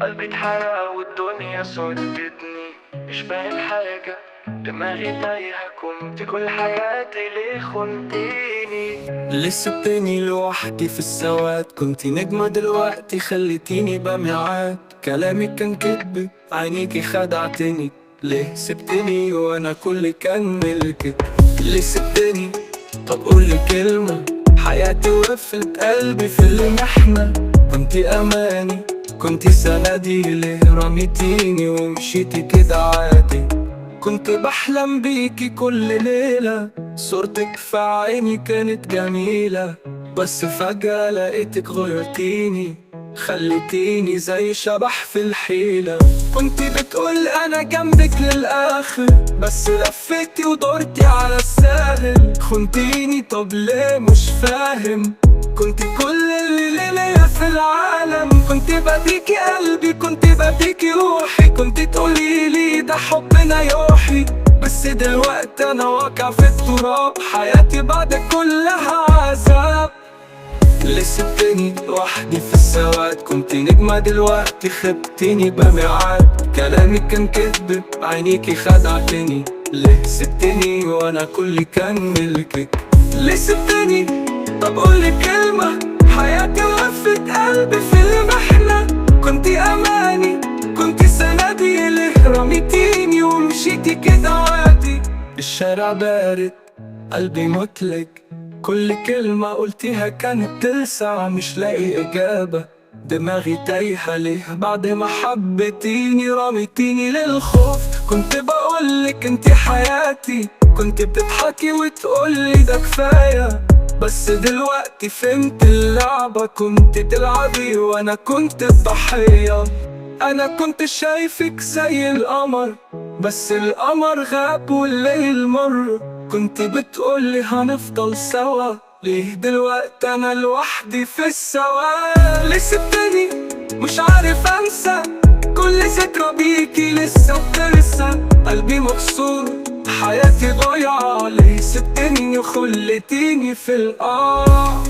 قلبي اتحرق والدنيا صدتني، مش فاهم حاجة، دماغي تايهة، كنت كل حياتي ليه خنتيني؟ ليه سبتني لوحدي في السواد؟ كنت نجمة دلوقتي خليتيني بميعاد، كلامك كان كدب، عينيكي خدعتني. ليه سبتني وانا كل كان ملكك؟ ليه سبتني؟ طب قولي كلمة، حياتي وقفت، قلبي في المحنة. كنتي اماني، كنتي سندي، ليه رميتيني ومشيتي كده عادي؟ كنت بحلم بيكي كل ليلة، صورتك في عيني كانت جميلة، بس فجأة لقيتك غيرتيني، خليتيني زي شبح في الحيلة. كنت بتقول انا جنبك للآخر، بس لفتي ودورتي على الساهل. خنتيني، طب ليه مش فاهم؟ كنت كل اللي ليا في العالم، كنت بديكي قلبي، كنت بديكي روحي، كنت تقوليلي ده حبنا يوحي. بس دلوقتي انا واقع في التراب، حياتي بعدك كلها عذاب. ليه سبتني لوحدي في السواد؟ كنت نجمة دلوقتي خبتيني بميعاد، كلامك كان كدب، عينيكي خدعتني. ليه سبتني وانا كل كان ملكك؟ ليه سبتني؟ طب قولي كلمة، حياتي وقفت، قلبي في المحنة. كنتي اماني، كنتي سندي، ليه رميتيني ومشيتي كده عادي؟ الشارع بارد، قلبي متلج، كل كلمة قلتيها كانت تلسع، مش لاقي إجابة، دماغي تايهة. ليه بعد ما حبيتيني رميتيني للخوف؟ كنت بقولك انتي حياتي، كنت بتضحكي وتقولي ده كفاية، بس دلوقتي فهمت اللعبة، كنت تلعبي وانا كنت الضحية. انا كنت شايفك زي القمر، بس القمر غاب والليل مر. كنت بتقولي هنفضل سوا، ليه دلوقتي انا لوحدي في السواد؟ ليه سبتني مش عارف انسى، كل ذكرى بيكي لسه بترسى. قلبي مكسور، حياتي ضايعة، ليه سبتني وخلتيني في القاع؟